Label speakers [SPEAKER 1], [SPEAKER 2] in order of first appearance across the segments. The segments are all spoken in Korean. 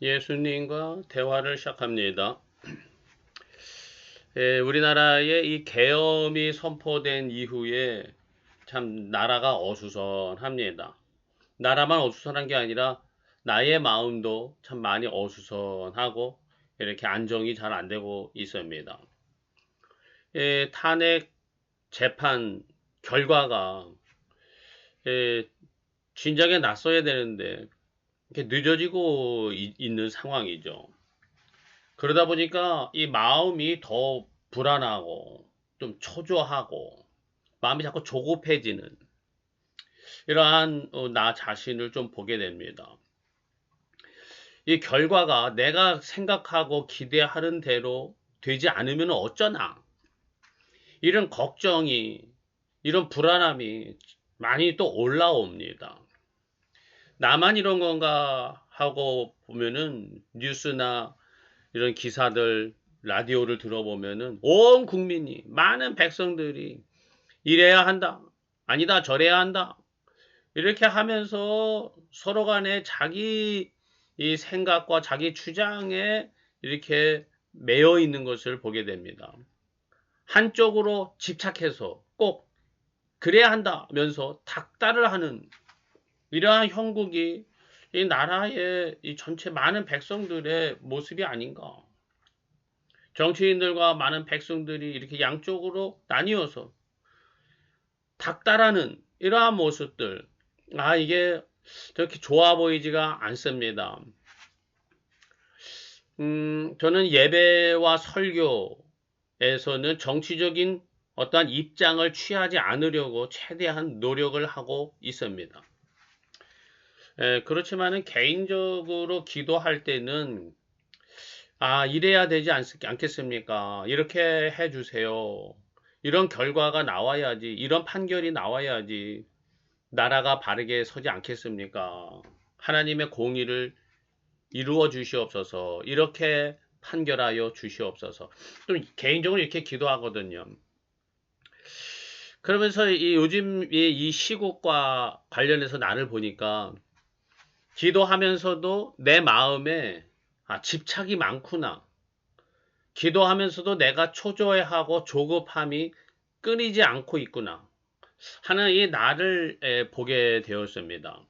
[SPEAKER 1] 예수님과 대화를 시작합니다. 우리나라의 이 계엄이 선포된 이후에 참 나라가 어수선합니다. 나라만 어수선한 게 아니라 나의 마음도 참 많이 어수선하고 이렇게 안정이 잘 안 되고 있습니다. 탄핵 재판 결과가 진작에 났어야 되는데 이렇게 늦어지고 있는 상황이죠. 그러다 보니까 이 마음이 더 불안하고 좀 초조하고 마음이 자꾸 조급해지는 이러한 나 자신을 좀 보게 됩니다. 이 결과가 내가 생각하고 기대하는 대로 되지 않으면 어쩌나 이런 걱정이 이런 불안함이 많이 또 올라옵니다. 나만 이런 건가 하고 보면은 뉴스나 이런 기사들, 라디오를 들어보면은 온 국민이, 많은 백성들이 이래야 한다, 아니다, 저래야 한다, 이렇게 하면서 서로 간에 자기 이 생각과 자기 주장에 이렇게 매여 있는 것을 보게 됩니다. 한쪽으로 집착해서 꼭 그래야 한다면서 닥달을 하는 이러한 형국이 이 나라의 이 전체 많은 백성들의 모습이 아닌가. 정치인들과 많은 백성들이 이렇게 양쪽으로 나뉘어서 닥달하는 이러한 모습들, 이게 저렇게 좋아 보이지가 않습니다. 저는 예배와 설교에서는 정치적인 어떠한 입장을 취하지 않으려고 최대한 노력을 하고 있습니다. 그렇지만은 개인적으로 기도할 때는 이래야 되지 않겠습니까? 이렇게 해주세요. 이런 결과가 나와야지, 이런 판결이 나와야지 나라가 바르게 서지 않겠습니까? 하나님의 공의를 이루어 주시옵소서. 이렇게 판결하여 주시옵소서. 좀 개인적으로 이렇게 기도하거든요. 그러면서 이 요즘 이 시국과 관련해서 나를 보니까 기도하면서도 내 마음에 집착이 많구나. 기도하면서도 내가 초조해하고 조급함이 끊이지 않고 있구나 하는 이 나를 보게 되었습니다.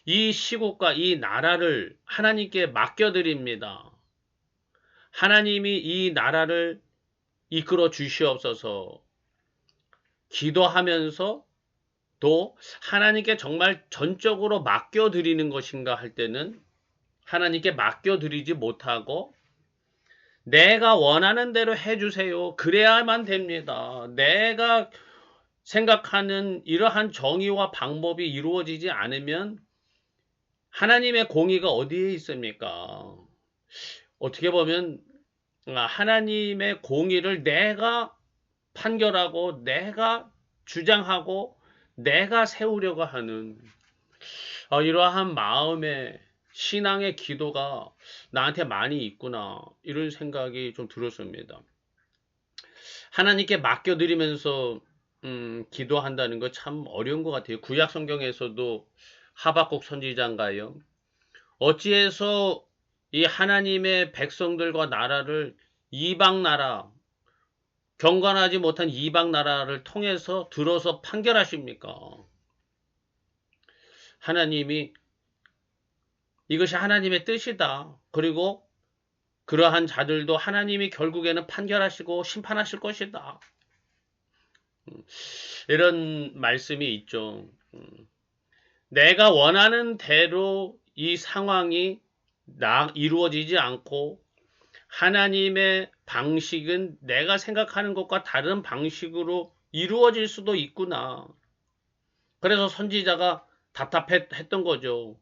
[SPEAKER 1] 이 시국과 이 나라를 하나님께 맡겨드립니다. 하나님이 이 나라를 이끌어 주시옵소서. 기도하면서 또 하나님께 정말 전적으로 맡겨드리는 것인가 할 때는 하나님께 맡겨드리지 못하고 내가 원하는 대로 해주세요. 그래야만 됩니다. 내가 생각하는 이러한 정의와 방법이 이루어지지 않으면 하나님의 공의가 어디에 있습니까? 어떻게 보면 하나님의 공의를 내가 판결하고 내가 주장하고 내가 세우려고 하는 이러한 마음의 신앙의 기도가 나한테 많이 있구나 이런 생각이 좀 들었습니다. 하나님께 맡겨드리면서 기도한다는 거 참 어려운 것 같아요. 구약 성경에서도 하박국 선지자인가요? 어찌해서 이 하나님의 백성들과 나라를 이방 나라, 경건하지 못한 이방 나라를 통해서 들어서 판결하십니까? 하나님이 이것이 하나님의 뜻이다. 그리고 그러한 자들도 하나님이 결국에는 판결하시고 심판하실 것이다. 이런 말씀이 있죠. 내가 원하는 대로 이 상황이 이루어지지 않고 하나님의 방식은 내가 생각하는 것과 다른 방식으로 이루어질 수도 있구나. 그래서 선지자가 답답했던 거죠.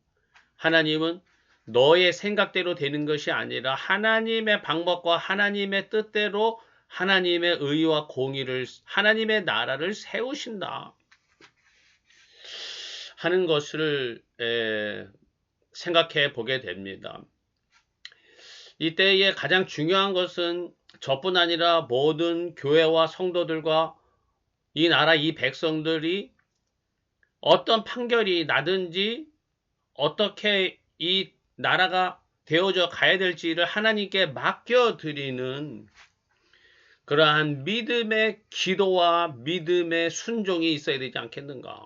[SPEAKER 1] 하나님은 너의 생각대로 되는 것이 아니라 하나님의 방법과 하나님의 뜻대로 하나님의 의와 공의를 하나님의 나라를 세우신다 하는 것을 생각해 보게 됩니다. 이때에 가장 중요한 것은 저뿐 아니라 모든 교회와 성도들과 이 나라 이 백성들이 어떤 판결이 나든지 어떻게 이 나라가 되어져 가야 될지를 하나님께 맡겨드리는 그러한 믿음의 기도와 믿음의 순종이 있어야 되지 않겠는가.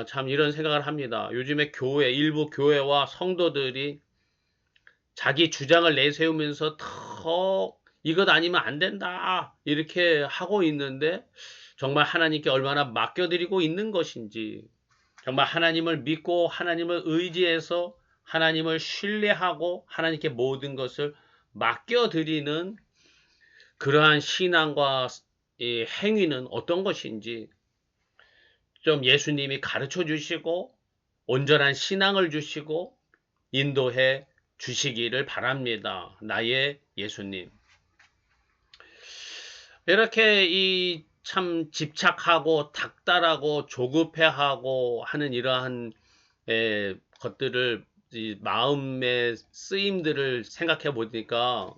[SPEAKER 1] 참 이런 생각을 합니다. 요즘에 일부 교회와 성도들이 자기 주장을 내세우면서 더 이것 아니면 안 된다 이렇게 하고 있는데 정말 하나님께 얼마나 맡겨드리고 있는 것인지, 정말 하나님을 믿고 하나님을 의지해서 하나님을 신뢰하고 하나님께 모든 것을 맡겨드리는 그러한 신앙과 이 행위는 어떤 것인지 좀 예수님이 가르쳐 주시고 온전한 신앙을 주시고 인도해 주시기를 바랍니다. 나의 예수님. 이렇게 이 참 집착하고 닥달하고 조급해하고 하는 이러한 것들을, 이 마음의 쓰임들을 생각해 보니까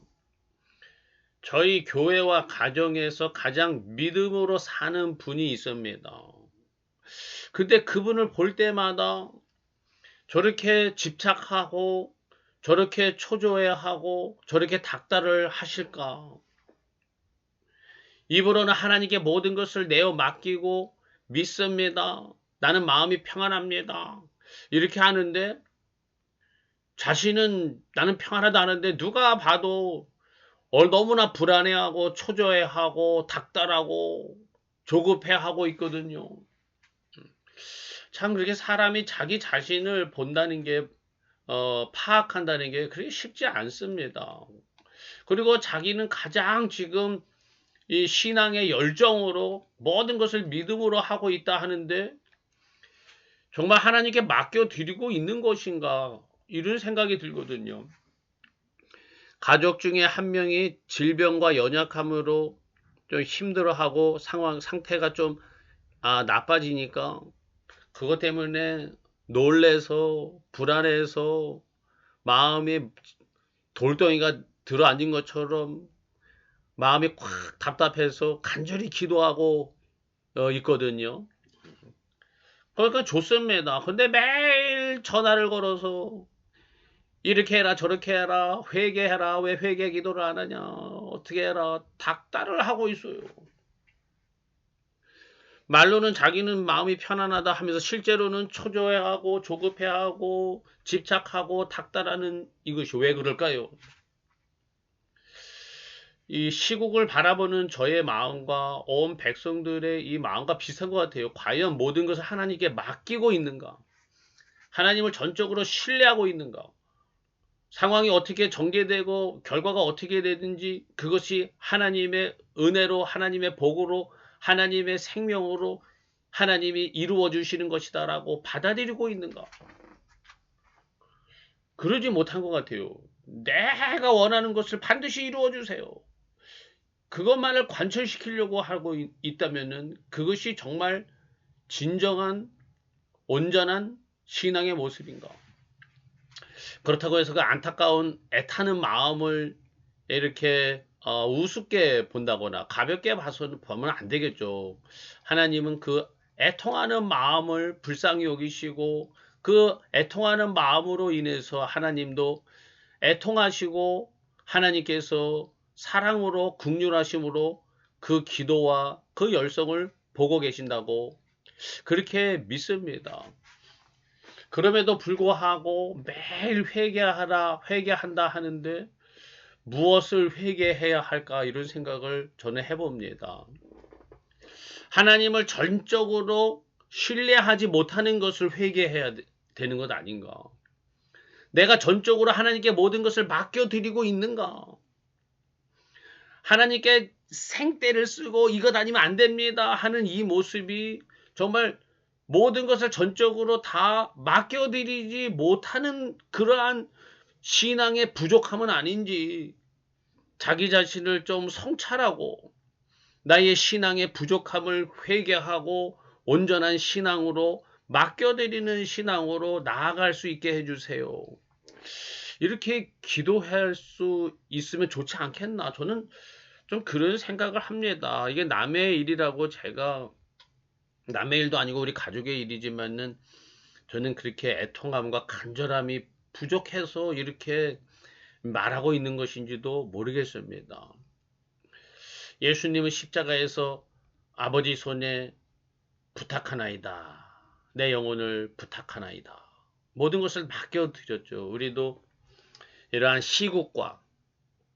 [SPEAKER 1] 저희 교회와 가정에서 가장 믿음으로 사는 분이 있습니다. 근데 그분을 볼 때마다 저렇게 집착하고 저렇게 초조해하고 저렇게 닥달을 하실까? 입으로는 하나님께 모든 것을 내어 맡기고 믿습니다. 나는 마음이 평안합니다. 이렇게 하는데 자신은 나는 평안하다 하는데 누가 봐도 너무나 불안해하고 초조해하고 닥달하고 조급해하고 있거든요. 참 그렇게 사람이 자기 자신을 본다는 게 파악한다는 게 그렇게 쉽지 않습니다. 그리고 자기는 가장 지금 이 신앙의 열정으로 모든 것을 믿음으로 하고 있다 하는데 정말 하나님께 맡겨드리고 있는 것인가 이런 생각이 들거든요. 가족 중에 한 명이 질병과 연약함으로 좀 힘들어하고 상태가 좀 나빠지니까 그것 때문에 놀래서 불안해서 마음에 돌덩이가 들어앉은 것처럼 마음이 콱 답답해서 간절히 기도하고 있거든요. 그러니까 좋습니다. 근데 매일 전화를 걸어서 이렇게 해라 저렇게 해라 회개해라 왜 회개 기도를 안 하냐 어떻게 해라 닥달을 하고 있어요. 말로는 자기는 마음이 편안하다 하면서 실제로는 초조해하고 조급해하고 집착하고 닥달하는 이것이 왜 그럴까요? 이 시국을 바라보는 저의 마음과 온 백성들의 이 마음과 비슷한 것 같아요. 과연 모든 것을 하나님께 맡기고 있는가? 하나님을 전적으로 신뢰하고 있는가? 상황이 어떻게 전개되고 결과가 어떻게 되든지 그것이 하나님의 은혜로 하나님의 복으로 하나님의 생명으로 하나님이 이루어 주시는 것이다라고 받아들이고 있는가? 그러지 못한 것 같아요. 내가 원하는 것을 반드시 이루어 주세요. 그것만을 관철시키려고 하고 있다면은 그것이 정말 진정한 온전한 신앙의 모습인가? 그렇다고 해서 그 안타까운 애타는 마음을 이렇게 우습게 본다거나 가볍게 봐서는 보면 안 되겠죠. 하나님은 그 애통하는 마음을 불쌍히 여기시고 그 애통하는 마음으로 인해서 하나님도 애통하시고 하나님께서 사랑으로 긍휼하심으로 그 기도와 그 열성을 보고 계신다고 그렇게 믿습니다. 그럼에도 불구하고 매일 회개한다 하는데 무엇을 회개해야 할까 이런 생각을 저는 해봅니다. 하나님을 전적으로 신뢰하지 못하는 것을 회개해야 되는 것 아닌가? 내가 전적으로 하나님께 모든 것을 맡겨드리고 있는가? 하나님께 생떼를 쓰고 이것 아니면 안 됩니다 하는 이 모습이 정말 모든 것을 전적으로 다 맡겨드리지 못하는 그러한 신앙의 부족함은 아닌지 자기 자신을 좀 성찰하고 나의 신앙의 부족함을 회개하고 온전한 신앙으로 맡겨드리는 신앙으로 나아갈 수 있게 해주세요. 이렇게 기도할 수 있으면 좋지 않겠나? 저는 좀 그런 생각을 합니다. 이게 남의 일이라고 제가 남의 일도 아니고 우리 가족의 일이지만은 저는 그렇게 애통함과 간절함이 부족해서 이렇게 말하고 있는 것인지도 모르겠습니다. 예수님은 십자가에서 아버지 손에 부탁하나이다. 내 영혼을 부탁하나이다. 모든 것을 맡겨드렸죠. 우리도 이러한 시국과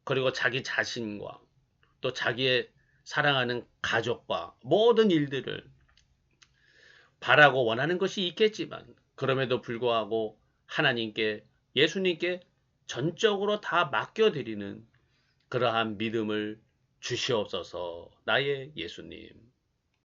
[SPEAKER 1] 그리고 자기 자신과 또 자기의 사랑하는 가족과 모든 일들을 바라고 원하는 것이 있겠지만 그럼에도 불구하고 하나님께 예수님께 전적으로 다 맡겨드리는 그러한 믿음을 주시옵소서. 나의 예수님.